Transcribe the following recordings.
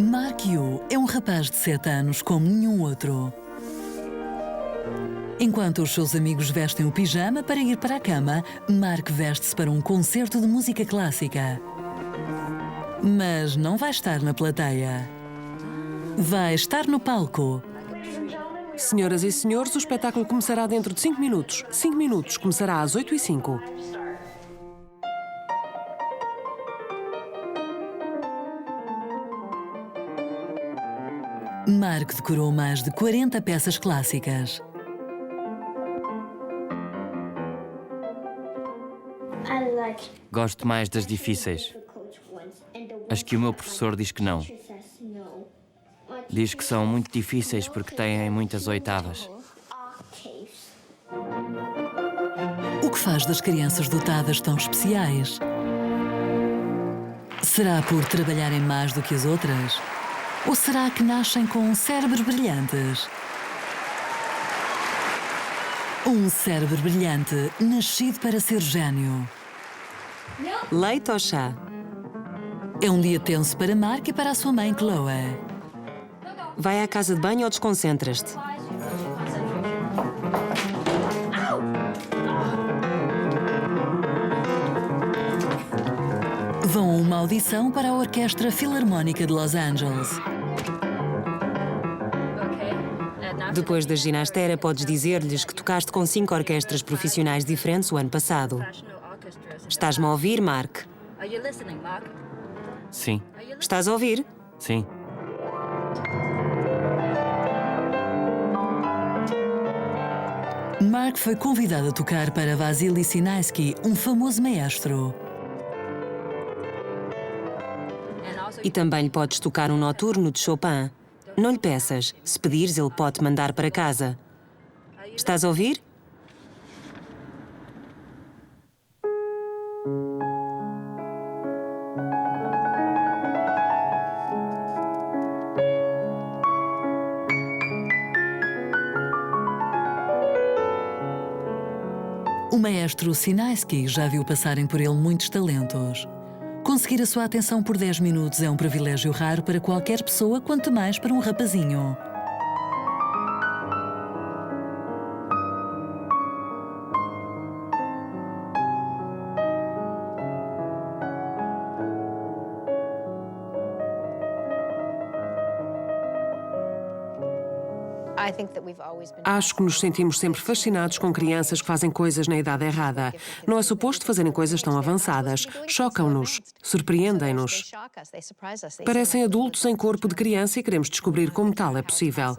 Mark Yu é um rapaz de 7 anos como nenhum outro. Enquanto os seus amigos vestem o pijama para ir para a cama, Mark veste-se para um concerto de música clássica. Mas não vai estar na plateia. Vai estar no palco. Senhoras e senhores, o espetáculo começará dentro de 5 minutos. 5 minutos, começará às 8h05. Mark decorou mais de 40 peças clássicas. Gosto mais das difíceis. As que o meu professor diz que não. Diz que são muito difíceis porque têm muitas oitavas. O que faz das crianças dotadas tão especiais? Será por trabalharem mais do que as outras? Ou será que nascem com cérebros brilhantes? Um cérebro brilhante, nascido para ser gênio. Leite ou chá? É um dia tenso para Mark e para a sua mãe, Chloe. Vai à casa de banho ou desconcentras-te? Vão a uma audição para a Orquestra Filarmónica de Los Angeles. Depois da ginastera, podes dizer-lhes que tocaste com 5 orquestras profissionais diferentes o ano passado. Estás-me a ouvir, Mark? Sim, Estás a ouvir? sim. Mark foi convidado a tocar para Vasily Sinaisky, um famoso maestro. E também lhe podes tocar um noturno de Chopin. Não lhe peças. Se pedires, ele pode te mandar para casa. Estás a ouvir? O maestro Sinaisky já viu passarem por ele muitos talentos. Conseguir a sua atenção por 10 minutos é um privilégio raro para qualquer pessoa, quanto mais para um rapazinho. Acho que nos sentimos sempre fascinados com crianças que fazem coisas na idade errada. Não é suposto fazerem coisas tão avançadas. Chocam-nos, surpreendem-nos. Parecem adultos em corpo de criança e queremos descobrir como tal é possível.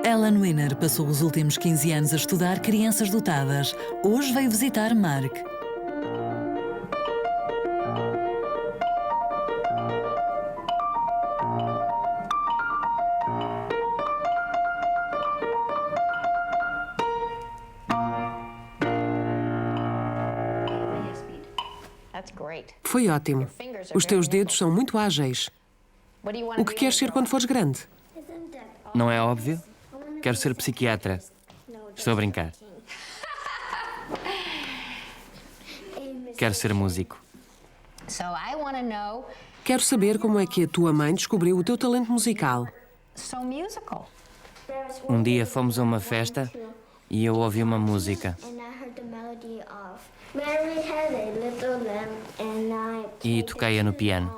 Ellen Wiener passou os últimos 15 anos a estudar crianças dotadas. Hoje veio visitar Mark. Foi ótimo. Os teus dedos são muito ágeis. O que queres ser quando fores grande? Não é óbvio? Quero ser psiquiatra. Estou a brincar. Quero ser músico. Quero saber como é que a tua mãe descobriu o teu talento musical. Um dia fomos a uma festa e eu ouvi uma música. E toquei-a no piano.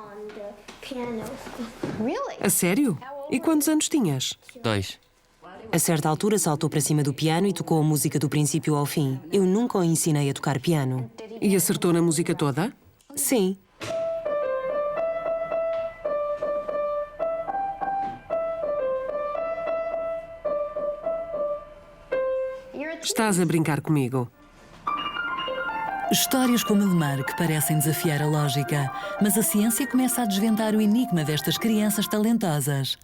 A sério? E quantos anos tinhas? 2. A certa altura saltou para cima do piano e tocou a música do princípio ao fim. Eu nunca o ensinei a tocar piano. E acertou na música toda? Sim. Estás a brincar comigo? Histórias como a de Mark parecem desafiar a lógica, mas a ciência começa a desvendar o enigma destas crianças talentosas.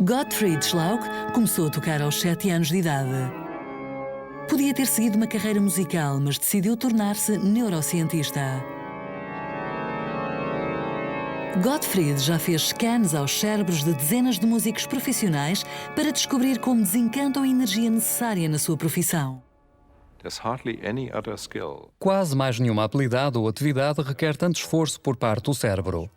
Gottfried Schlauch começou a tocar aos 7 anos de idade. Podia ter seguido uma carreira musical, mas decidiu tornar-se neurocientista. Gottfried já fez scans aos cérebros de dezenas de músicos profissionais para descobrir como desencantam a energia necessária na sua profissão. Quase mais nenhuma habilidade ou atividade requer tanto esforço por parte do cérebro.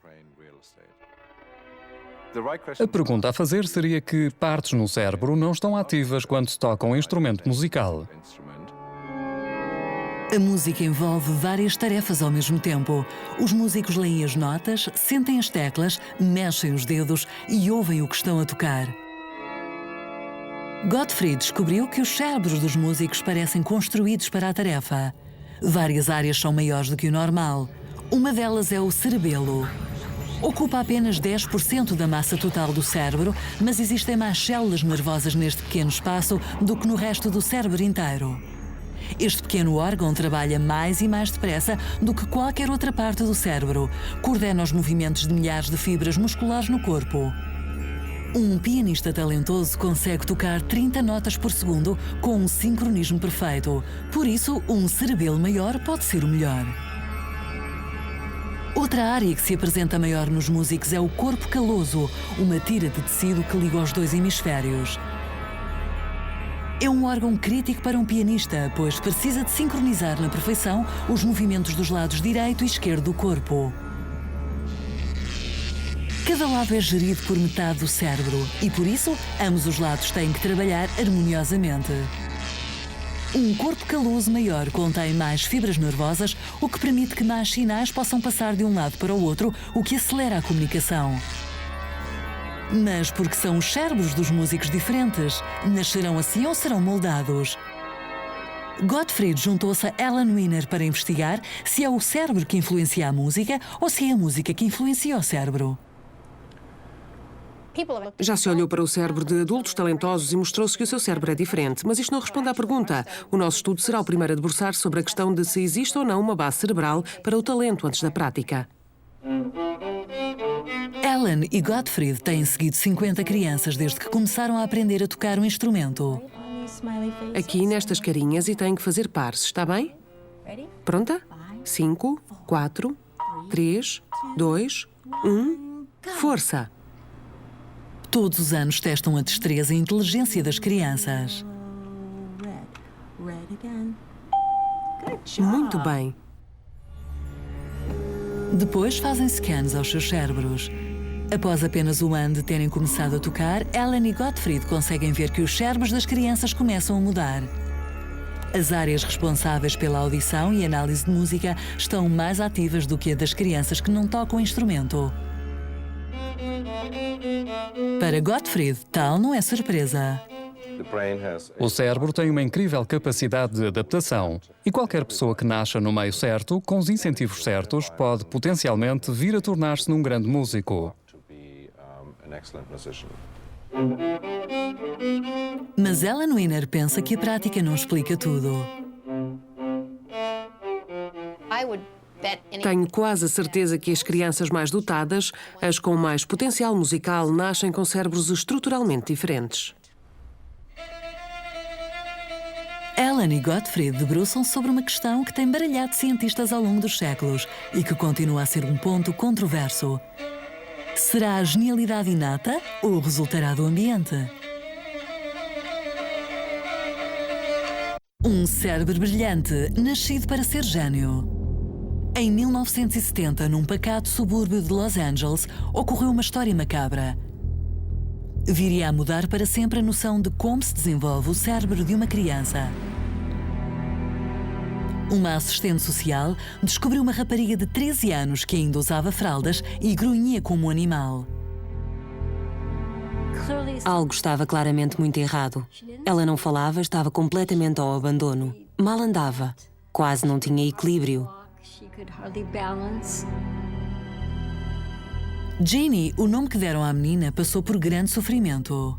A pergunta a fazer seria que partes no cérebro não estão ativas quando se toca um instrumento musical. A música envolve várias tarefas ao mesmo tempo. Os músicos leem as notas, sentem as teclas, mexem os dedos e ouvem o que estão a tocar. Gottfried descobriu que os cérebros dos músicos parecem construídos para a tarefa. Várias áreas são maiores do que o normal. Uma delas é o cerebelo. Ocupa apenas 10% da massa total do cérebro, mas existem mais células nervosas neste pequeno espaço do que no resto do cérebro inteiro. Este pequeno órgão trabalha mais e mais depressa do que qualquer outra parte do cérebro. Coordena os movimentos de milhares de fibras musculares no corpo. Um pianista talentoso consegue tocar 30 notas por segundo com um sincronismo perfeito. Por isso, um cerebelo maior pode ser o melhor. Outra área que se apresenta maior nos músicos é o corpo caloso, uma tira de tecido que liga os dois hemisférios. É um órgão crítico para um pianista, pois precisa de sincronizar na perfeição os movimentos dos lados direito e esquerdo do corpo. Cada lado é gerido por metade do cérebro e, por isso, ambos os lados têm que trabalhar harmoniosamente. Um corpo caloso maior contém mais fibras nervosas, o que permite que mais sinais possam passar de um lado para o outro, o que acelera a comunicação. Mas porque são os cérebros dos músicos diferentes, nascerão assim ou serão moldados? Gottfried juntou-se a Alan Wiener para investigar se é o cérebro que influencia a música ou se é a música que influencia o cérebro. Já se olhou para o cérebro de adultos talentosos e mostrou-se que o seu cérebro é diferente, mas isto não responde à pergunta. O nosso estudo será o primeiro a debruçar sobre a questão de se existe ou não uma base cerebral para o talento antes da prática. Alan e Gottfried têm seguido 50 crianças desde que começaram a aprender a tocar um instrumento. Aqui nestas carinhas e têm que fazer pares, está bem? Pronta? 5, 4, 3, 2, 1, força! Todos os anos testam a destreza e a inteligência das crianças. Muito bem. Depois fazem scans aos seus cérebros. Após apenas um ano de terem começado a tocar, Alan e Gottfried conseguem ver que os cérebros das crianças começam a mudar. As áreas responsáveis pela audição e análise de música estão mais ativas do que a das crianças que não tocam o instrumento. Para Gottfried, tal não é surpresa. O cérebro tem uma incrível capacidade de adaptação e qualquer pessoa que nasça no meio certo, com os incentivos certos, pode potencialmente vir a tornar-se num grande músico. Mas Alan Wiener pensa que a prática não explica tudo. Tenho quase a certeza que as crianças mais dotadas, as com mais potencial musical, nascem com cérebros estruturalmente diferentes. Alan e Gottfried debruçam sobre uma questão que tem baralhado cientistas ao longo dos séculos e que continua a ser um ponto controverso. Será a genialidade inata ou resultará do ambiente? Um cérebro brilhante, nascido para ser gênio. Em 1970, num pacato subúrbio de Los Angeles, ocorreu uma história macabra. Viria a mudar para sempre a noção de como se desenvolve o cérebro de uma criança. Uma assistente social descobriu uma rapariga de 13 anos que ainda usava fraldas e grunhia como um animal. Algo estava claramente muito errado. Ela não falava, estava completamente ao abandono. Mal andava, quase não tinha equilíbrio. Jeannie, o nome que deram à menina, passou por grande sofrimento.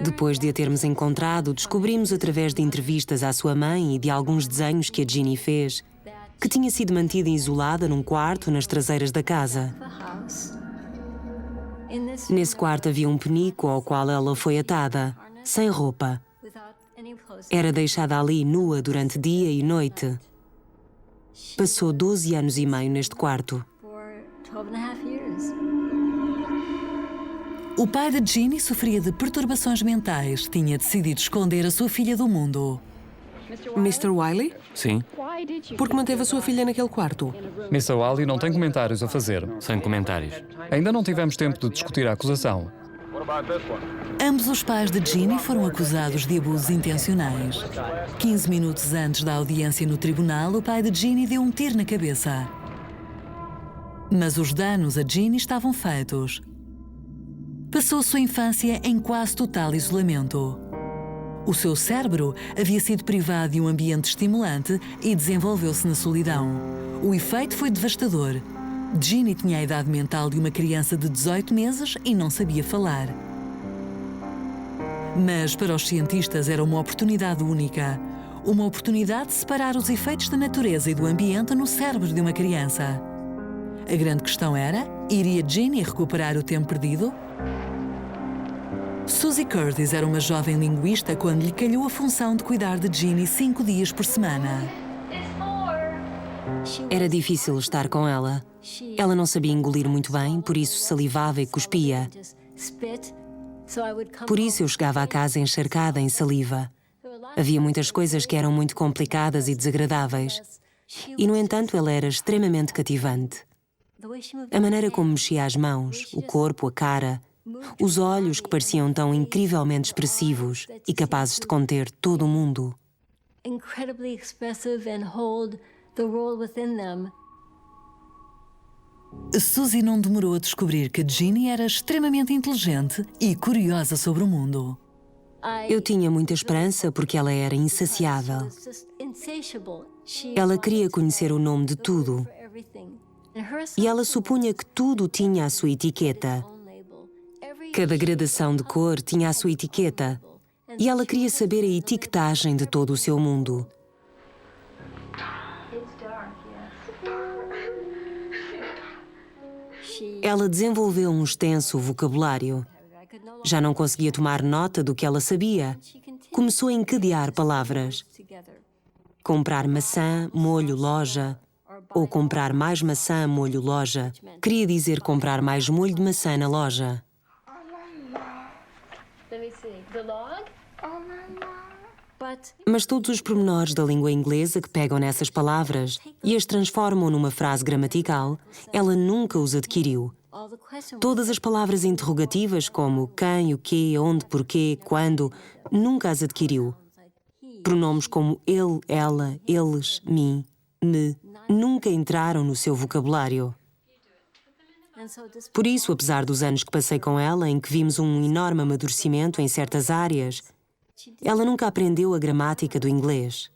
Depois de a termos encontrado, descobrimos através de entrevistas à sua mãe e de alguns desenhos que a Jeannie fez, que tinha sido mantida isolada num quarto nas traseiras da casa. Nesse quarto havia um penico ao qual ela foi atada, sem roupa. Era deixada ali nua durante dia e noite. Passou 12 anos e meio neste quarto. O pai de Ginny sofria de perturbações mentais. Tinha decidido esconder a sua filha do mundo. Mr. Wiley? Sim, Por que manteve a sua filha naquele quarto? Mr. Wally não tem comentários a fazer. sem comentários. Ainda não tivemos tempo de discutir a acusação. Ambos os pais de Ginny foram acusados de abusos intencionais. 15 minutos antes da audiência no tribunal, o pai de Ginny deu um tiro na cabeça. Mas os danos a Ginny estavam feitos. Passou sua infância em quase total isolamento. O seu cérebro havia sido privado de um ambiente estimulante e desenvolveu-se na solidão. O efeito foi devastador. Ginny tinha a idade mental de uma criança de 18 meses e não sabia falar. Mas para os cientistas era uma oportunidade única. Uma oportunidade de separar os efeitos da natureza e do ambiente no cérebro de uma criança. A grande questão era, iria Ginny recuperar o tempo perdido? Susie Curtis era uma jovem linguista quando lhe calhou a função de cuidar de Ginny 5 dias por semana. Era difícil estar com ela. Ela não sabia engolir muito bem, por isso salivava e cuspia. Por isso eu chegava à casa encharcada em saliva. Havia muitas coisas que eram muito complicadas e desagradáveis. E, no entanto, ela era extremamente cativante. A maneira como mexia as mãos, o corpo, a cara, os olhos que pareciam tão incrivelmente expressivos e capazes de conter todo o mundo. Incredibly expressive and hold the world within them. Susie não demorou a descobrir que Ginny era extremamente inteligente e curiosa sobre o mundo. Eu tinha muita esperança porque ela era insaciável. Ela queria conhecer o nome de tudo. E ela supunha que tudo tinha a sua etiqueta. Cada gradação de cor tinha a sua etiqueta. E ela queria saber a etiquetagem de todo o seu mundo. Ela desenvolveu um extenso vocabulário. Já não conseguia tomar nota do que ela sabia. Começou a encadear palavras. Comprar maçã, molho, loja. Ou comprar mais maçã, molho, loja. Queria dizer comprar mais molho de maçã na loja. Mas todos os pormenores da língua inglesa que pegam nessas palavras e as transformam numa frase gramatical, ela nunca os adquiriu. Todas as palavras interrogativas, como quem, o quê, onde, porquê, quando, nunca as adquiriu. Pronomes como ele, ela, eles, mim, me, nunca entraram no seu vocabulário. Por isso, apesar dos anos que passei com ela, em que vimos um enorme amadurecimento em certas áreas, ela nunca aprendeu a gramática do inglês.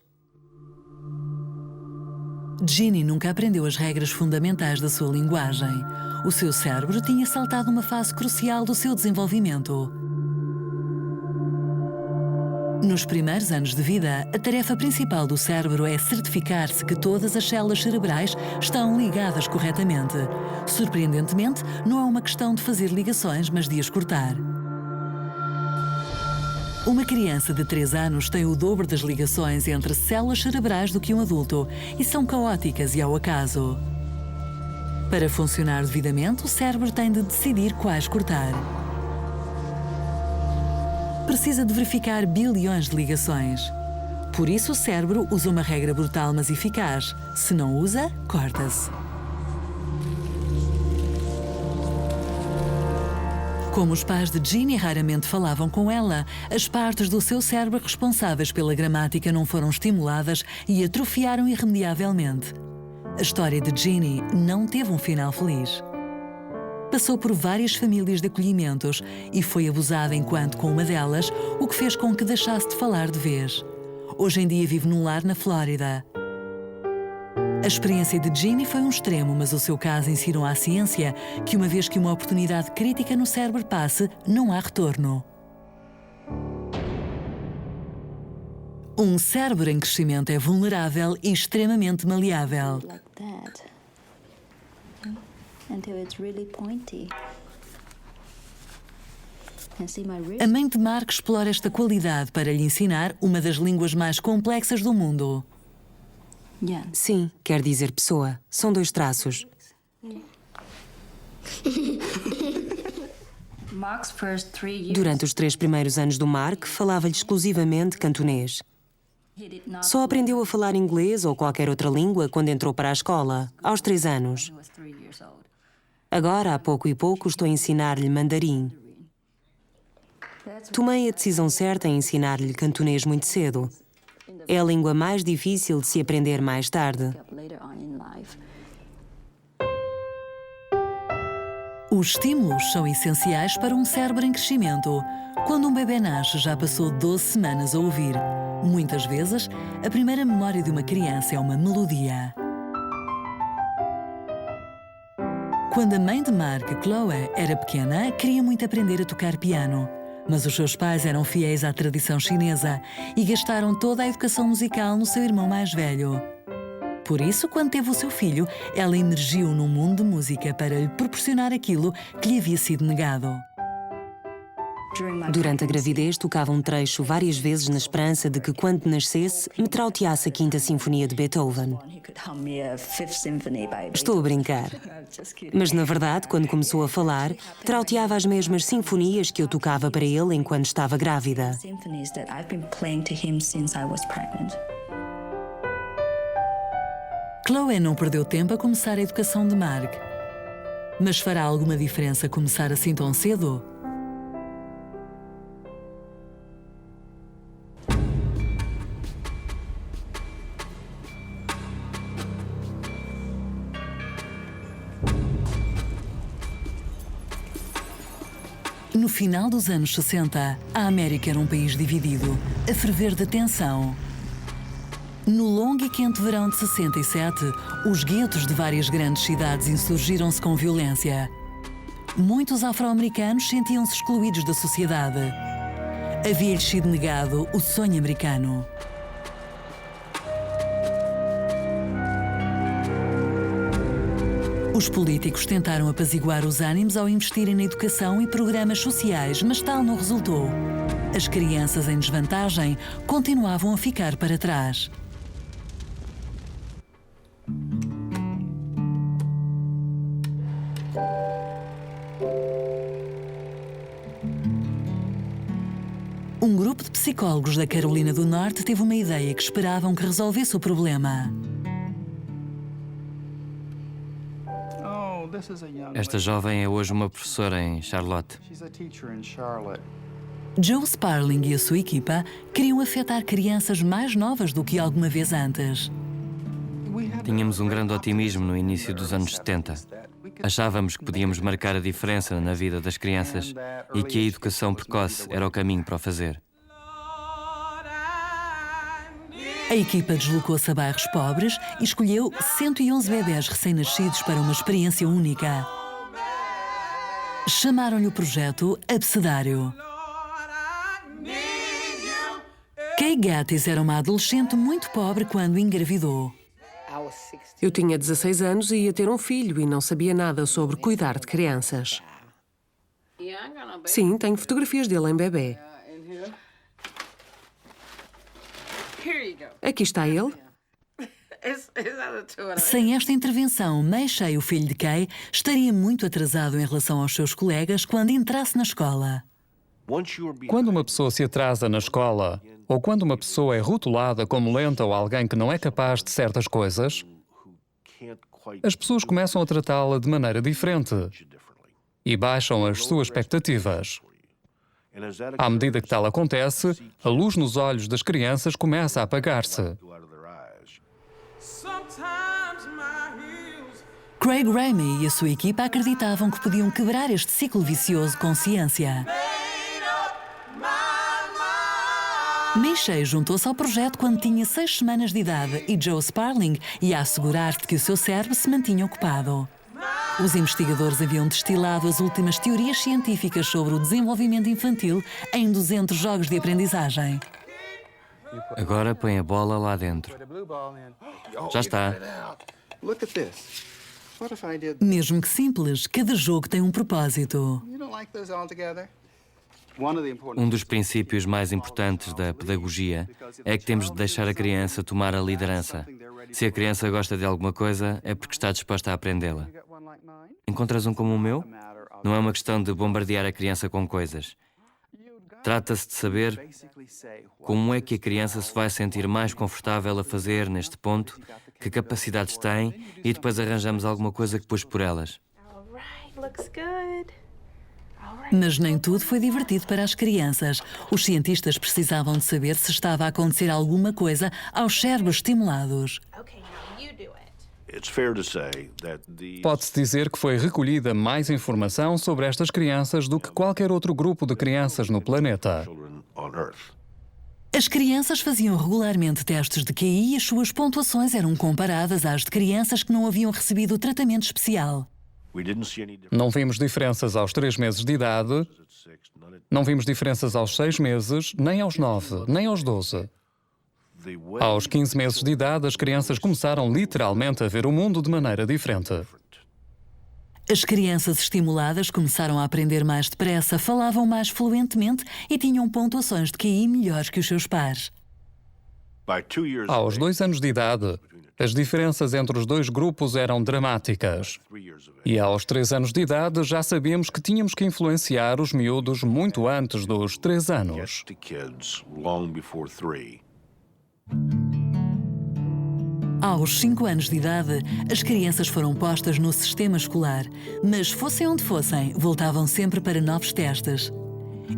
Ginny nunca aprendeu as regras fundamentais da sua linguagem. O seu cérebro tinha saltado uma fase crucial do seu desenvolvimento. Nos primeiros anos de vida, a tarefa principal do cérebro é certificar-se que todas as células cerebrais estão ligadas corretamente. Surpreendentemente, não é uma questão de fazer ligações, mas de as cortar. Uma criança de 3 anos tem o dobro das ligações entre células cerebrais do que um adulto e são caóticas e ao acaso. Para funcionar devidamente, o cérebro tem de decidir quais cortar. Precisa de verificar bilhões de ligações. Por isso, o cérebro usa uma regra brutal mas eficaz. Se não usa, corta-se. Como os pais de Ginny raramente falavam com ela, as partes do seu cérebro responsáveis pela gramática não foram estimuladas e atrofiaram irremediavelmente. A história de Ginny não teve um final feliz. Passou por várias famílias de acolhimentos e foi abusada enquanto com uma delas, o que fez com que deixasse de falar de vez. Hoje em dia vive num lar na Flórida. A experiência de Ginny foi um extremo, mas o seu caso ensinou à ciência que uma vez que uma oportunidade crítica no cérebro passe, não há retorno. Um cérebro em crescimento é vulnerável e extremamente maleável. A mãe de Mark explora esta qualidade para lhe ensinar uma das línguas mais complexas do mundo. Sim, quer dizer pessoa. São 2 traços. Durante os 3 primeiros anos do Mark, falava-lhe exclusivamente cantonês. Só aprendeu a falar inglês ou qualquer outra língua quando entrou para a escola, aos 3 anos. Agora, a pouco e pouco, estou a ensinar-lhe mandarim. Tomei a decisão certa em ensinar-lhe cantonês muito cedo. É a língua mais difícil de se aprender mais tarde. Os estímulos são essenciais para um cérebro em crescimento. Quando um bebê nasce, já passou 12 semanas a ouvir. Muitas vezes, a primeira memória de uma criança é uma melodia. Quando a mãe de Mark, Chloe, era pequena, queria muito aprender a tocar piano. Mas os seus pais eram fiéis à tradição chinesa e gastaram toda a educação musical no seu irmão mais velho. Por isso, quando teve o seu filho, ela emergiu num mundo de música para lhe proporcionar aquilo que lhe havia sido negado. Durante a gravidez, tocava um trecho várias vezes na esperança de que, quando nascesse, me trauteasse a Quinta Sinfonia de Beethoven. Estou a brincar. Mas, na verdade, quando começou a falar, trauteava as mesmas sinfonias que eu tocava para ele enquanto estava grávida. Chloe não perdeu tempo a começar a educação de Mark. Mas fará alguma diferença começar assim tão cedo? No final dos anos 60, a América era um país dividido, a ferver de tensão. No longo e quente verão de 67, os guetos de várias grandes cidades insurgiram-se com violência. Muitos afro-americanos sentiam-se excluídos da sociedade. Havia-lhes sido negado o sonho americano. Os políticos tentaram apaziguar os ânimos ao investirem na educação e programas sociais, mas tal não resultou. As crianças em desvantagem continuavam a ficar para trás. Um grupo de psicólogos da Carolina do Norte teve uma ideia que esperavam que resolvesse o problema. Esta jovem é hoje uma professora em Charlotte. Joe Sparling e a sua equipa queriam afetar crianças mais novas do que alguma vez antes. Tínhamos um grande otimismo no início dos anos 70. Achávamos que podíamos marcar a diferença na vida das crianças e que a educação precoce era o caminho para o fazer. A equipa deslocou-se a bairros pobres e escolheu 111 bebés recém-nascidos para uma experiência única. Chamaram-lhe o projeto Abecedário. Kay Gatis era uma adolescente muito pobre quando engravidou. Eu tinha 16 anos e ia ter um filho e não sabia nada sobre cuidar de crianças. Sim, tenho fotografias dele em bebê. Aqui está ele. Sem esta intervenção, Meishay, o filho de Kay, estaria muito atrasado em relação aos seus colegas quando entrasse na escola. Quando uma pessoa se atrasa na escola, ou quando uma pessoa é rotulada como lenta ou alguém que não é capaz de certas coisas, as pessoas começam a tratá-la de maneira diferente e baixam as suas expectativas. À medida que tal acontece, a luz nos olhos das crianças começa a apagar-se. Craig Ramey e a sua equipa acreditavam que podiam quebrar este ciclo vicioso com ciência. Meishay juntou-se ao projeto quando tinha 6 semanas de idade e Joe Sparling ia assegurar-se que o seu cérebro se mantinha ocupado. Os investigadores haviam destilado as últimas teorias científicas sobre o desenvolvimento infantil em 200 jogos de aprendizagem. Agora põe a bola lá dentro. Já está. Mesmo que simples, cada jogo tem um propósito. Um dos princípios mais importantes da pedagogia é que temos de deixar a criança tomar a liderança. Se a criança gosta de alguma coisa, é porque está disposta a aprendê-la. Encontras um como o meu? Não é uma questão de bombardear a criança com coisas. Trata-se de saber como é que a criança se vai sentir mais confortável a fazer neste ponto, que capacidades tem, e depois arranjamos alguma coisa que pôs por elas. Mas nem tudo foi divertido para as crianças. Os cientistas precisavam de saber se estava a acontecer alguma coisa aos cérebros estimulados. Pode-se dizer que foi recolhida mais informação sobre estas crianças do que qualquer outro grupo de crianças no planeta. As crianças faziam regularmente testes de QI e as suas pontuações eram comparadas às de crianças que não haviam recebido tratamento especial. Não vimos diferenças aos 3 meses de idade, não vimos diferenças aos 6 meses, nem aos 9, nem aos 12. Aos 15 meses de idade, as crianças começaram literalmente a ver o mundo de maneira diferente. As crianças estimuladas começaram a aprender mais depressa, falavam mais fluentemente e tinham pontuações de QI melhores que os seus pares. Aos 2 anos de idade, as diferenças entre os dois grupos eram dramáticas. E aos 3 anos de idade já sabíamos que tínhamos que influenciar os miúdos muito antes dos 3 anos. Aos 5 anos de idade, as crianças foram postas no sistema escolar, mas fossem onde fossem, voltavam sempre para novos testes.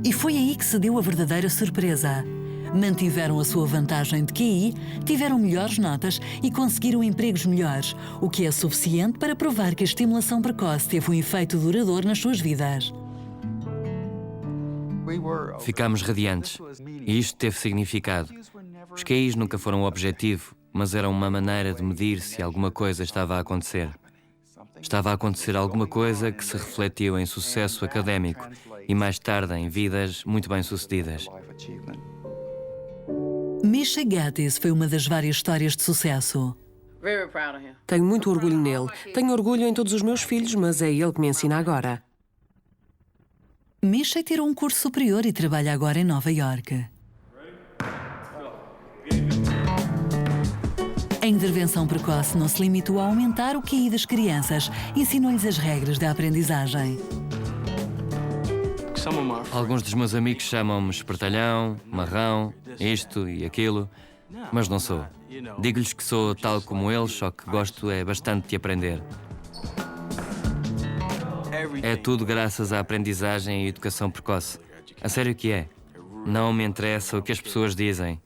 E foi aí que se deu a verdadeira surpresa. Mantiveram a sua vantagem de QI, tiveram melhores notas e conseguiram empregos melhores, o que é suficiente para provar que a estimulação precoce teve um efeito duradouro nas suas vidas. Ficámos radiantes. E isto teve significado. Os QIs nunca foram o objetivo, mas eram uma maneira de medir se alguma coisa estava a acontecer. Estava a acontecer alguma coisa que se refletiu em sucesso académico e mais tarde em vidas muito bem-sucedidas. Misha Gatis foi uma das várias histórias de sucesso. Tenho muito orgulho nele. Tenho orgulho em todos os meus filhos, mas é ele que me ensina agora. Misha tirou um curso superior e trabalha agora em Nova Iorque. A intervenção precoce não se limitou a aumentar o QI das crianças, ensinou-lhes as regras da aprendizagem. Alguns dos meus amigos chamam-me espertalhão, marrão, isto e aquilo, mas não sou. Digo-lhes que sou tal como eles, só que gosto bastante de aprender. É tudo graças à aprendizagem e educação precoce. A sério que é. Não me interessa o que as pessoas dizem.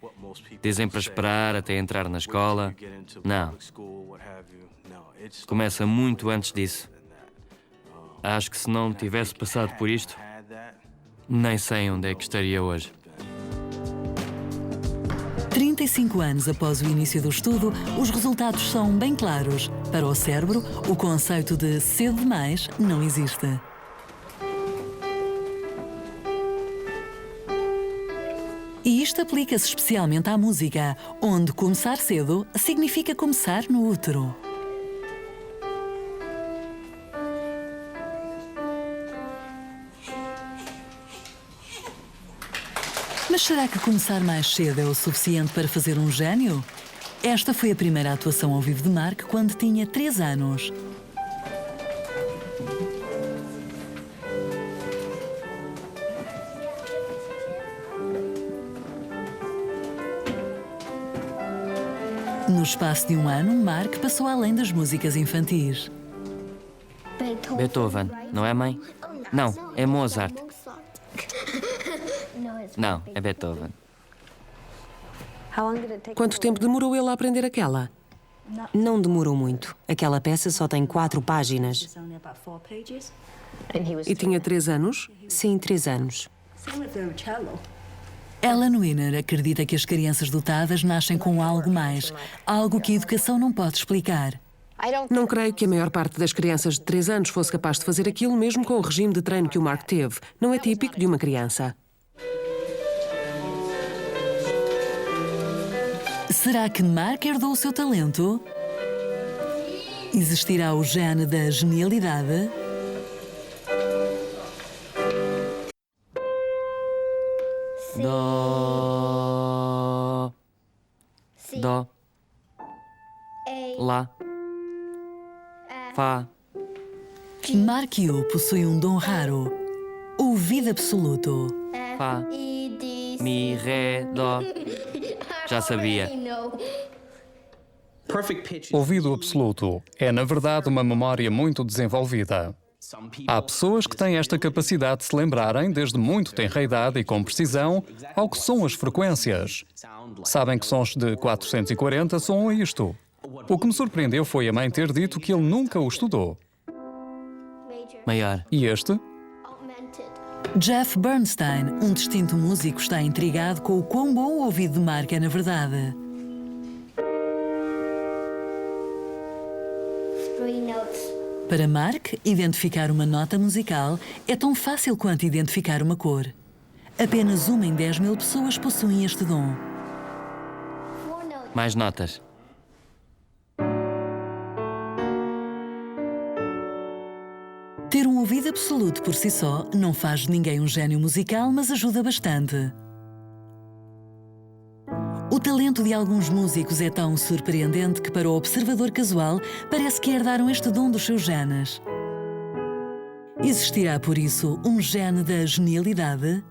Dizem para esperar até entrar na escola. Não. Começa muito antes disso. Acho que se não tivesse passado por isto, nem sei onde é que estaria hoje. 35 anos após o início do estudo, os resultados são bem claros. Para o cérebro, o conceito de cedo demais não existe. E isto aplica-se especialmente à música, onde começar cedo significa começar no útero. Mas será que começar mais cedo é o suficiente para fazer um gênio? Esta foi a primeira atuação ao vivo de Mark quando tinha 3 anos. No espaço de um ano, Mark passou além das músicas infantis. Beethoven, não é, mãe? Não, é Mozart. Não, é Beethoven. Quanto tempo demorou ele a aprender aquela? Não demorou muito. Aquela peça só tem 4 páginas. E tinha 3 anos? Sim, 3 anos. Ellen Wiener acredita que as crianças dotadas nascem com algo mais, algo que a educação não pode explicar. Não creio que a maior parte das crianças de 3 anos fosse capaz de fazer aquilo mesmo com o regime de treino que o Mark teve. Não é típico de uma criança. Será que Mark herdou o seu talento? Existirá o gene da genialidade? Dó. Dó. Lá. Fá. Mark Yu possui um dom raro: ouvido absoluto. Fá, mi, ré, dó. Já sabia. Ouvido absoluto é, na verdade, uma memória muito desenvolvida. Há pessoas que têm esta capacidade de se lembrarem, desde muito tenra idade e com precisão, ao que são as frequências. Sabem que sons de 440 soam a isto. O que me surpreendeu foi a mãe ter dito que ele nunca o estudou. Maior. E este? Jeff Bernstein, um distinto músico, está intrigado com o quão bom o ouvido de Mark é na verdade. Para Mark, identificar uma nota musical é tão fácil quanto identificar uma cor. Apenas 1 em 10.000 pessoas possuem este dom. Mais notas. Ter um ouvido absoluto por si só não faz de ninguém um gênio musical, mas ajuda bastante. O talento de alguns músicos é tão surpreendente que, para o observador casual, parece que herdaram este dom dos seus genes. Existirá, por isso, um gene da genialidade?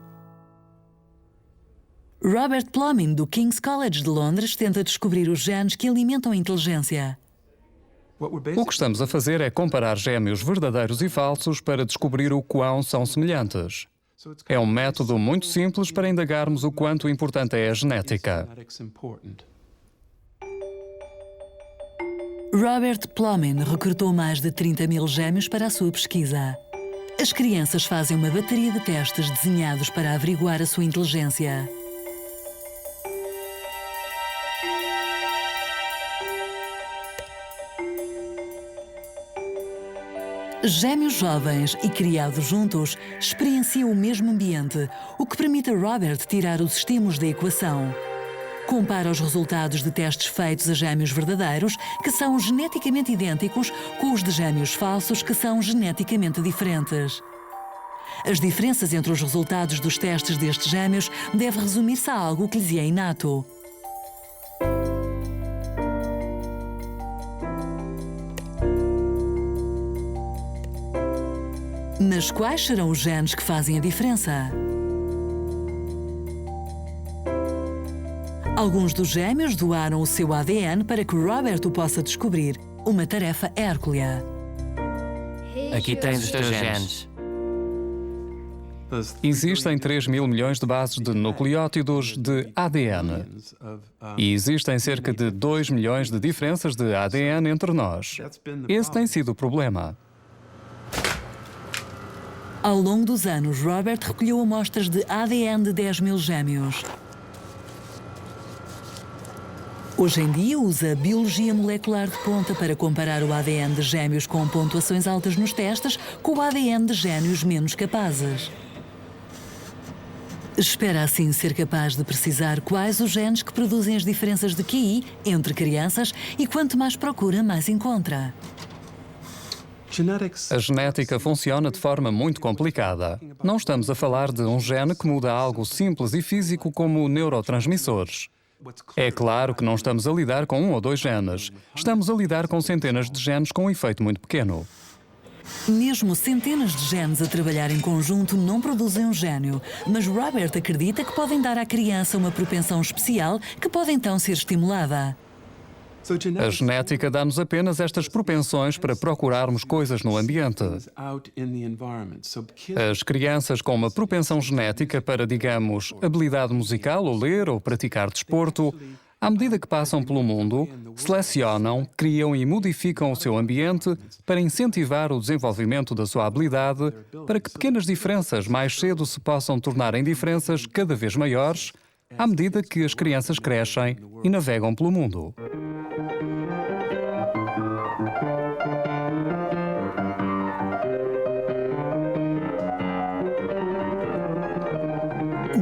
Robert Plomin, do King's College de Londres, tenta descobrir os genes que alimentam a inteligência. O que estamos a fazer é comparar gêmeos verdadeiros e falsos para descobrir o quão são semelhantes. É um método muito simples para indagarmos o quanto importante é a genética. Robert Plomin recrutou mais de 30.000 gêmeos para a sua pesquisa. As crianças fazem uma bateria de testes desenhados para averiguar a sua inteligência. Gêmeos jovens e criados juntos experienciam o mesmo ambiente, o que permite a Robert tirar os estímulos da equação. Compara os resultados de testes feitos a gêmeos verdadeiros, que são geneticamente idênticos, com os de gêmeos falsos, que são geneticamente diferentes. As diferenças entre os resultados dos testes destes gêmeos devem resumir-se a algo que lhes é inato. Mas quais serão os genes que fazem a diferença? Alguns dos gêmeos doaram o seu ADN para que Robert o possa descobrir. Uma tarefa hércula. Aqui tens os teus genes. Existem 3.000 milhões de bases de nucleótidos de ADN. E existem cerca de 2 milhões de diferenças de ADN entre nós. Esse tem sido o problema. Ao longo dos anos, Robert recolheu amostras de ADN de 10.000 gêmeos. Hoje em dia, usa a biologia molecular de ponta para comparar o ADN de gêmeos com pontuações altas nos testes com o ADN de gêmeos menos capazes. Espera assim ser capaz de precisar quais os genes que produzem as diferenças de QI entre crianças e quanto mais procura, mais encontra. A genética funciona de forma muito complicada. Não estamos a falar de um gene que muda algo simples e físico como neurotransmissores. É claro que não estamos a lidar com 1 ou 2 genes. Estamos a lidar com centenas de genes com um efeito muito pequeno. Mesmo centenas de genes a trabalhar em conjunto não produzem um gênio, mas Robert acredita que podem dar à criança uma propensão especial que pode então ser estimulada. A genética dá-nos apenas estas propensões para procurarmos coisas no ambiente. As crianças com uma propensão genética para, digamos, habilidade musical, ou ler, ou praticar desporto, à medida que passam pelo mundo, selecionam, criam e modificam o seu ambiente para incentivar o desenvolvimento da sua habilidade, para que pequenas diferenças mais cedo se possam tornar em diferenças cada vez maiores, à medida que as crianças crescem e navegam pelo mundo.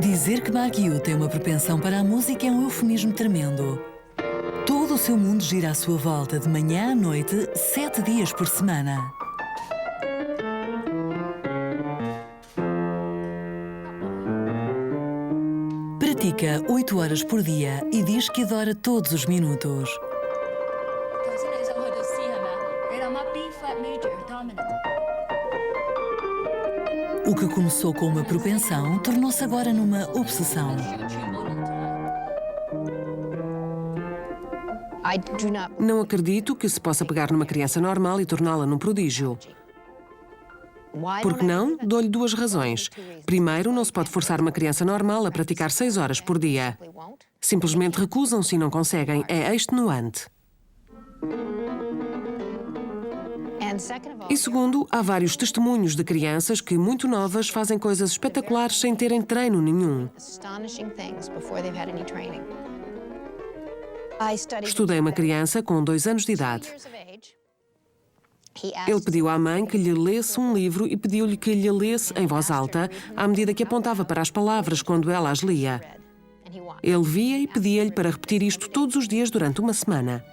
Dizer que Mark Yu tem uma propensão para a música é um eufemismo tremendo. Todo o seu mundo gira à sua volta, de manhã à noite, 7 dias por semana. Pratica 8 horas por dia e diz que adora todos os minutos. O que começou com uma propensão tornou-se agora numa obsessão. Não acredito que se possa pegar numa criança normal e torná-la num prodígio. Por que não? Dou-lhe 2 razões. Primeiro, não se pode forçar uma criança normal a praticar 6 horas por dia. Simplesmente recusam-se e não conseguem. É extenuante. E segundo, há vários testemunhos de crianças que, muito novas, fazem coisas espetaculares sem terem treino nenhum. Estudei uma criança com 2 anos de idade. Ele pediu à mãe que lhe lesse um livro e pediu-lhe que lhe lesse em voz alta, à medida que apontava para as palavras quando ela as lia. Ele via e pedia-lhe para repetir isto todos os dias durante uma semana.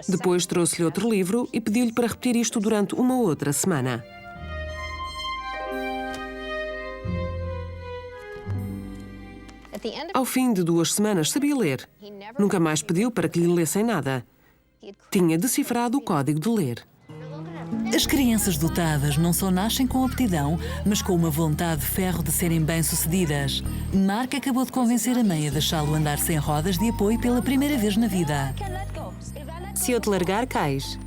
Depois trouxe-lhe outro livro e pediu-lhe para repetir isto durante uma outra semana. Ao fim de 2 semanas sabia ler. Nunca mais pediu para que lhe lessem nada. Tinha decifrado o código de ler. As crianças dotadas não só nascem com aptidão, mas com uma vontade de ferro de serem bem-sucedidas. Mark acabou de convencer a mãe a deixá-lo andar sem rodas de apoio pela primeira vez na vida. Se eu te largar, cais.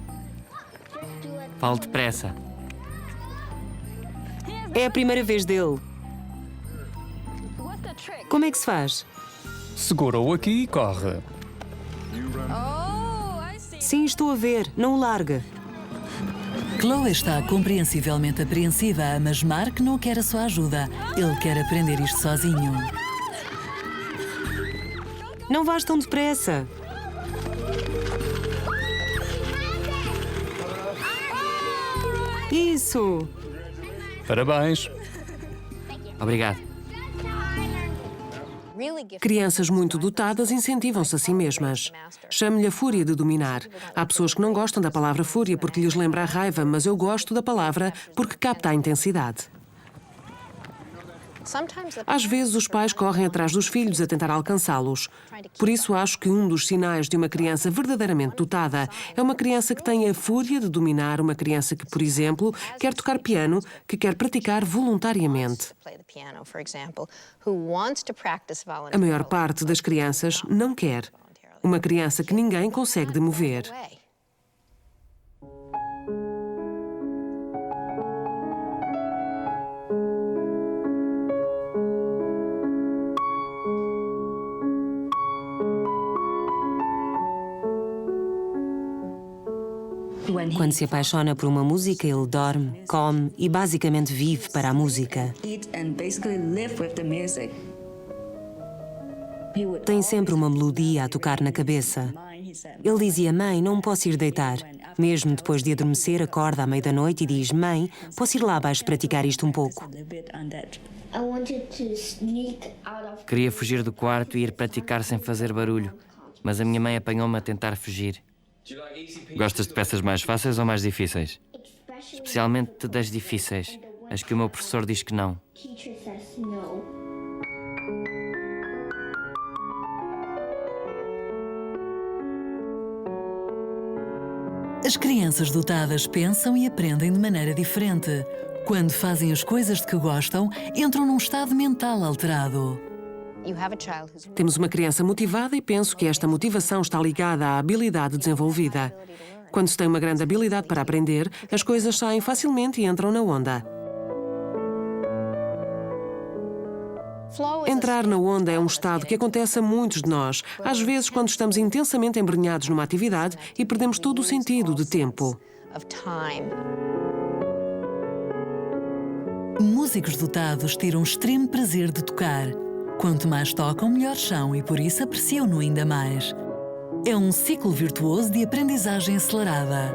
Falo depressa. É a primeira vez dele. Como é que se faz? Segura-o aqui e corre. Sim, estou a ver. Não o larga. Chloe está compreensivelmente apreensiva, mas Mark não quer a sua ajuda. Ele quer aprender isto sozinho. Não vás tão depressa. Isso! Parabéns. Obrigado. Crianças muito dotadas incentivam-se a si mesmas. Chamo-lhe a fúria de dominar. Há pessoas que não gostam da palavra fúria porque lhes lembra a raiva, mas eu gosto da palavra porque capta a intensidade. Às vezes os pais correm atrás dos filhos a tentar alcançá-los. Por isso acho que um dos sinais de uma criança verdadeiramente dotada é uma criança que tem a fúria de dominar, uma criança que, por exemplo, quer tocar piano, que quer praticar voluntariamente. A maior parte das crianças não quer. Uma criança que ninguém consegue demover. Quando se apaixona por uma música, ele dorme, come e basicamente vive para a música. Tem sempre uma melodia a tocar na cabeça. Ele dizia: mãe, não posso ir deitar. Mesmo depois de adormecer, acorda à meia da noite e diz: mãe, posso ir lá abaixo praticar isto um pouco. Queria fugir do quarto e ir praticar sem fazer barulho, mas a minha mãe apanhou-me a tentar fugir. Gostas de peças mais fáceis ou mais difíceis? Especialmente das difíceis, as que o meu professor diz que não. As crianças dotadas pensam e aprendem de maneira diferente. Quando fazem as coisas de que gostam, entram num estado mental alterado. Temos uma criança motivada e penso que esta motivação está ligada à habilidade desenvolvida. Quando se tem uma grande habilidade para aprender, as coisas saem facilmente e entram na onda. Entrar na onda é um estado que acontece a muitos de nós, às vezes quando estamos intensamente embrenhados numa atividade e perdemos todo o sentido de tempo. Músicos dotados tiram extremo prazer de tocar. Quanto mais tocam, melhor são e por isso apreciam-no ainda mais. É um ciclo virtuoso de aprendizagem acelerada.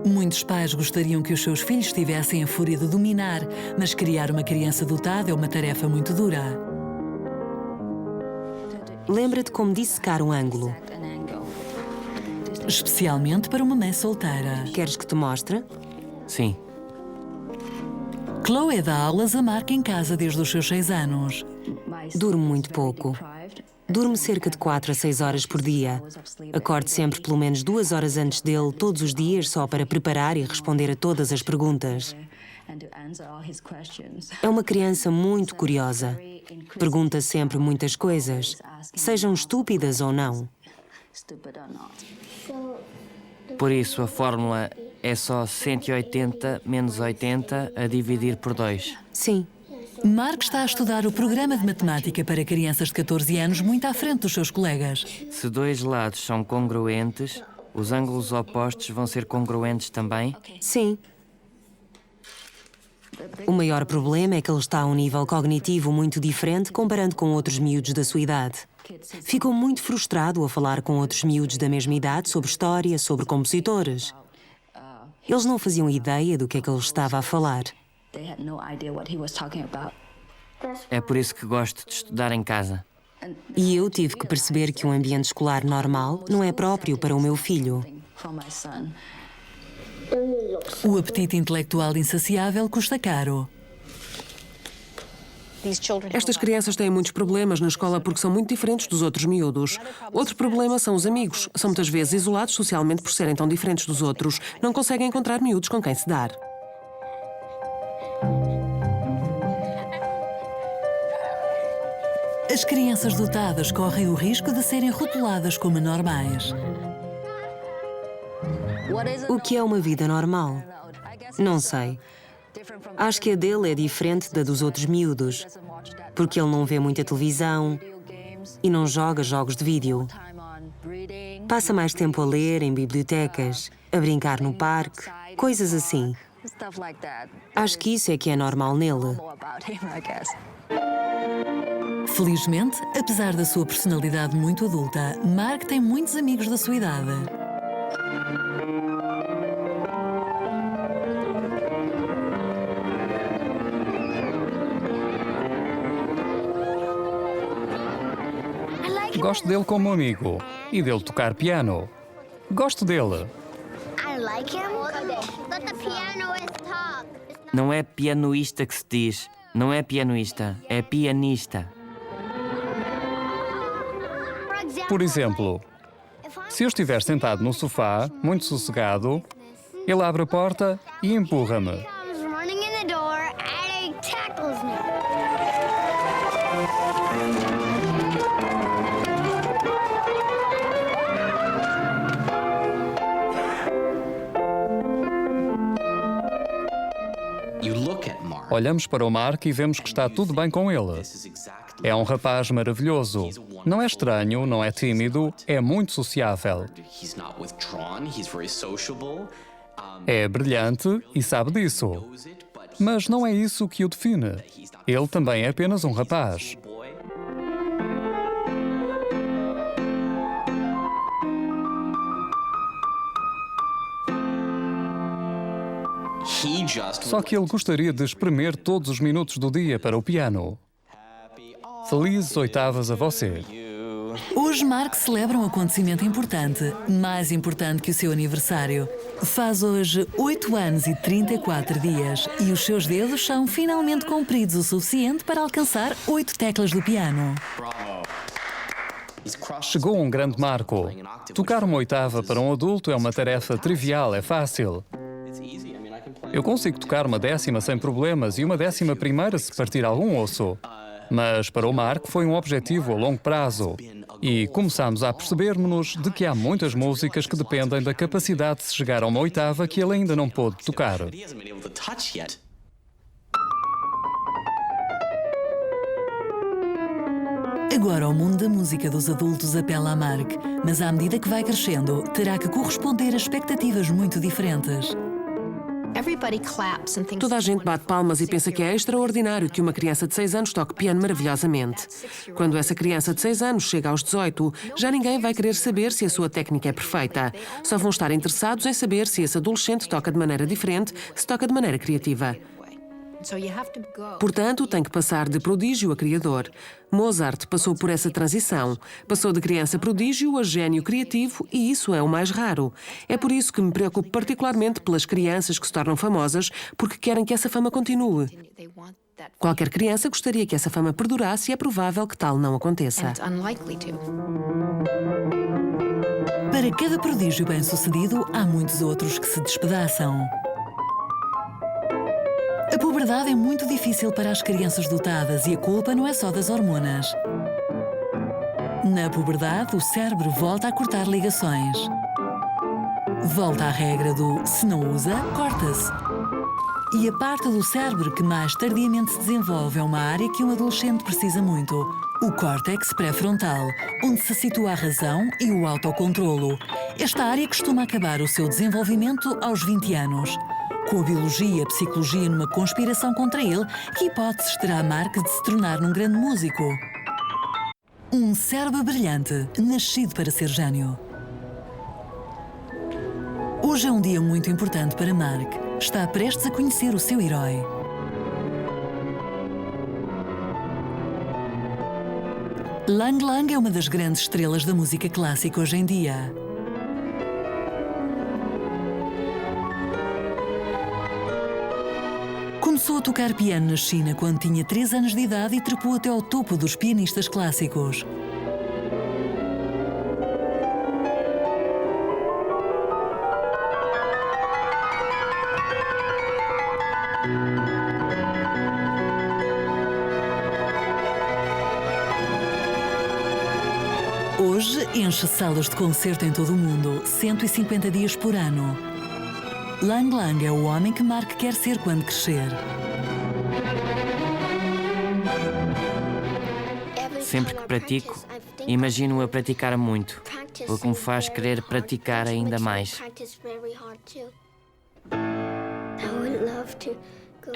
Muitos pais gostariam que os seus filhos tivessem a fúria de dominar, mas criar uma criança dotada é uma tarefa muito dura. Lembra-te como dissecar um ângulo. Especialmente para uma mãe solteira. Queres que te mostre? Sim. Chloe dá aulas a Mark em casa desde os seus 6 anos. Durmo muito pouco. Durmo cerca de 4 a 6 horas por dia. Acordo sempre pelo menos 2 horas antes dele, todos os dias, só para preparar e responder a todas as perguntas. É uma criança muito curiosa. Pergunta sempre muitas coisas, sejam estúpidas ou não. Por isso, a fórmula é só 180 menos 80 a dividir por 2. Sim. Mark está a estudar o programa de matemática para crianças de 14 anos muito à frente dos seus colegas. Se dois lados são congruentes, os ângulos opostos vão ser congruentes também? Sim. O maior problema é que ele está a um nível cognitivo muito diferente comparando com outros miúdos da sua idade. Ficou muito frustrado a falar com outros miúdos da mesma idade sobre história, sobre compositores. Eles não faziam ideia do que é que ele estava a falar. É por isso que gosto de estudar em casa. E eu tive que perceber que um ambiente escolar normal não é próprio para o meu filho. O apetite intelectual insaciável custa caro. Estas crianças têm muitos problemas na escola porque são muito diferentes dos outros miúdos. Outro problema são os amigos. São muitas vezes isolados socialmente por serem tão diferentes dos outros. Não conseguem encontrar miúdos com quem se dar. As crianças dotadas correm o risco de serem rotuladas como anormais. O que é uma vida normal? Não sei. Acho que a dele é diferente da dos outros miúdos, porque ele não vê muita televisão e não joga jogos de vídeo. Passa mais tempo a ler em bibliotecas, a brincar no parque, coisas assim. Acho que isso é que é normal nele. Felizmente, apesar da sua personalidade muito adulta, Mark tem muitos amigos da sua idade. Gosto dele como amigo e dele tocar piano. Gosto dele. Não é pianoísta que se diz. Não é pianoísta, é pianista. Por exemplo, se eu estiver sentado no sofá, muito sossegado, ele abre a porta e empurra-me. Olhamos para o Mark e vemos que está tudo bem com ele. É um rapaz maravilhoso. Não é estranho, não é tímido, é muito sociável. É brilhante e sabe disso. Mas não é isso que o define. Ele também é apenas um rapaz. Só que ele gostaria de espremer todos os minutos do dia para o piano. Felizes oitavas a você. Hoje Mark celebra um acontecimento importante, mais importante que o seu aniversário. Faz hoje 8 anos e 34 dias e os seus dedos são finalmente compridos o suficiente para alcançar 8 teclas do piano. Chegou um grande marco. Tocar uma oitava para um adulto é uma tarefa trivial, é fácil. Eu consigo tocar uma décima sem problemas e uma décima primeira se partir algum osso. Mas para o Mark foi um objetivo a longo prazo. E começámos a perceber-nos de que há muitas músicas que dependem da capacidade de se chegar a uma oitava que ele ainda não pôde tocar. Agora o mundo da música dos adultos apela a Mark, mas à medida que vai crescendo, terá que corresponder a expectativas muito diferentes. Toda a gente bate palmas e pensa que é extraordinário que uma criança de 6 anos toque piano maravilhosamente. Quando essa criança de 6 anos chega aos 18, já ninguém vai querer saber se a sua técnica é perfeita. Só vão estar interessados em saber se esse adolescente toca de maneira diferente, se toca de maneira criativa. Portanto, tem que passar de prodígio a criador. Mozart passou por essa transição. Passou de criança prodígio a gênio criativo e isso é o mais raro. É por isso que me preocupo particularmente pelas crianças que se tornam famosas porque querem que essa fama continue. Qualquer criança gostaria que essa fama perdurasse e é provável que tal não aconteça. Para cada prodígio bem-sucedido, há muitos outros que se despedaçam. A puberdade é muito difícil para as crianças dotadas e a culpa não é só das hormonas. Na puberdade, o cérebro volta a cortar ligações. Volta à regra do se não usa, corta-se. E a parte do cérebro que mais tardiamente se desenvolve é uma área que um adolescente precisa muito. O córtex pré-frontal, onde se situa a razão e o autocontrolo. Esta área costuma acabar o seu desenvolvimento aos 20 anos. Com a biologia e a psicologia numa conspiração contra ele, que hipóteses terá Mark de se tornar num grande músico? Um cérebro brilhante, nascido para ser gênio. Hoje é um dia muito importante para Mark. Está prestes a conhecer o seu herói. Lang Lang é uma das grandes estrelas da música clássica hoje em dia. Começou a tocar piano na China quando tinha 3 anos de idade e trepou até ao topo dos pianistas clássicos. Hoje enche salas de concerto em todo o mundo, 150 dias por ano. Lang Lang é o homem que Mark quer ser quando crescer. Sempre que pratico, imagino-o a praticar muito, o que me faz querer praticar ainda mais.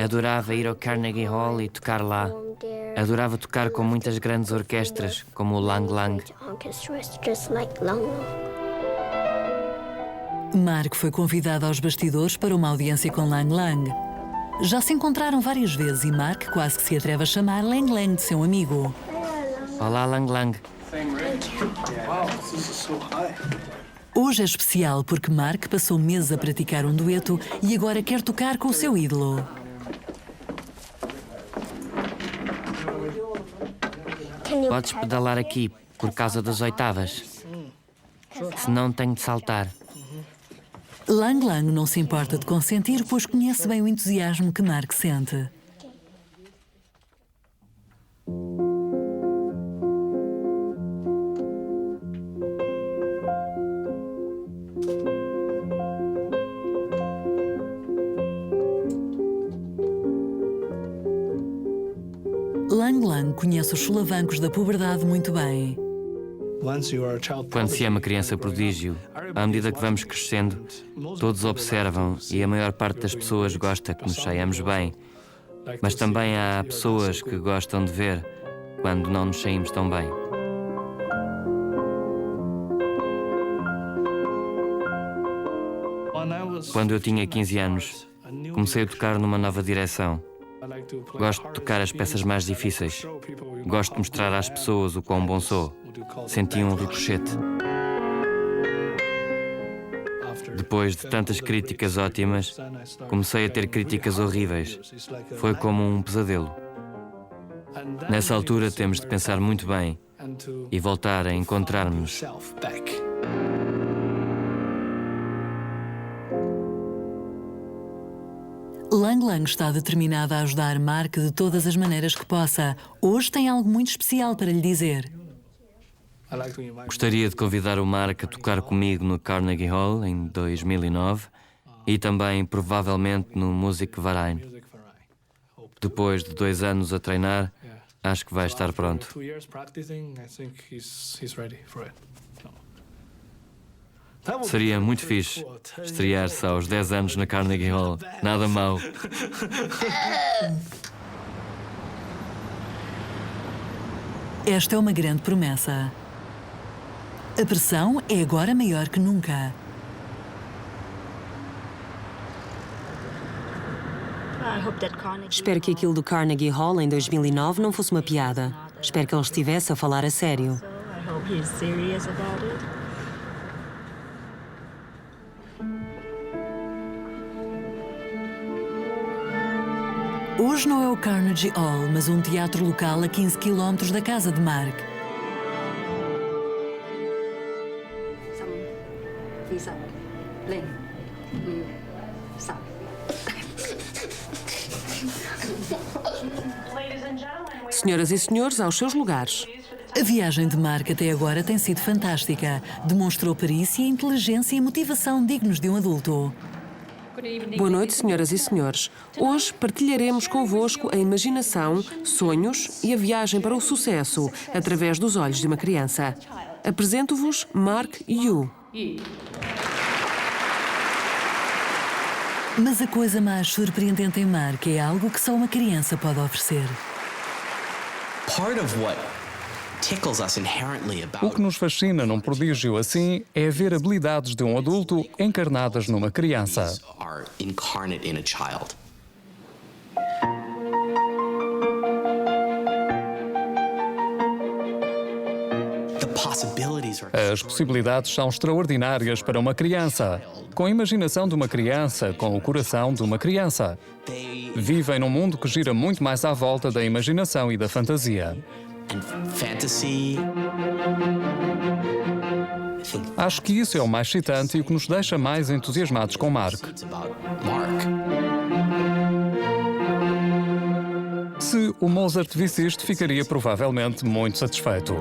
Adorava ir ao Carnegie Hall e tocar lá. Adorava tocar com muitas grandes orquestras, como o Lang Lang. Mark foi convidado aos bastidores para uma audiência com Lang Lang. Já se encontraram várias vezes e Mark quase que se atreve a chamar Lang Lang de seu amigo. Olá, Lang Lang. Hoje é especial porque Mark passou meses a praticar um dueto e agora quer tocar com o seu ídolo. Podes pedalar aqui, por causa das oitavas. Senão tenho de saltar. Lang Lang não se importa de consentir, pois conhece bem o entusiasmo que Mark sente. Lang Lang conhece os solavancos da puberdade muito bem. Quando se é uma criança prodígio, à medida que vamos crescendo, todos observam e a maior parte das pessoas gosta que nos saiamos bem. Mas também há pessoas que gostam de ver quando não nos saímos tão bem. Quando eu tinha 15 anos, comecei a tocar numa nova direção. Gosto de tocar as peças mais difíceis. Gosto de mostrar às pessoas o quão bom sou. Senti um ricochete. Depois de tantas críticas ótimas, comecei a ter críticas horríveis. Foi como um pesadelo. Nessa altura temos de pensar muito bem e voltar a encontrar-nos. Lang Lang está determinada a ajudar Mark de todas as maneiras que possa. Hoje tem algo muito especial para lhe dizer. Gostaria de convidar o Mark a tocar comigo no Carnegie Hall em 2009 e também, provavelmente, no Musikverein. Depois de 2 anos a treinar, acho que vai estar pronto. Seria muito fixe estrear-se aos 10 anos na Carnegie Hall. Nada mau. Esta é uma grande promessa. A pressão é agora maior que nunca. Espero que aquilo do Carnegie Hall em 2009 não fosse uma piada. Espero que ele estivesse a falar a sério. Hoje não é o Carnegie Hall, mas um teatro local a 15 km da casa de Mark. Senhoras e senhores, aos seus lugares. A viagem de Mark até agora tem sido fantástica. Demonstrou perícia, inteligência e motivação dignos de um adulto. Boa noite, senhoras e senhores. Hoje partilharemos convosco a imaginação, sonhos e a viagem para o sucesso através dos olhos de uma criança. Apresento-vos Mark Yu. Mas a coisa mais surpreendente em Mark é algo que só uma criança pode oferecer. O que nos fascina num prodígio assim é ver habilidades de um adulto encarnadas numa criança. As possibilidades são extraordinárias para uma criança, com a imaginação de uma criança, com o coração de uma criança. Vivem num mundo que gira muito mais à volta da imaginação e da fantasia. Acho que isso é o mais excitante e o que nos deixa mais entusiasmados com Mark. Se o Mozart visse isto, ficaria provavelmente muito satisfeito.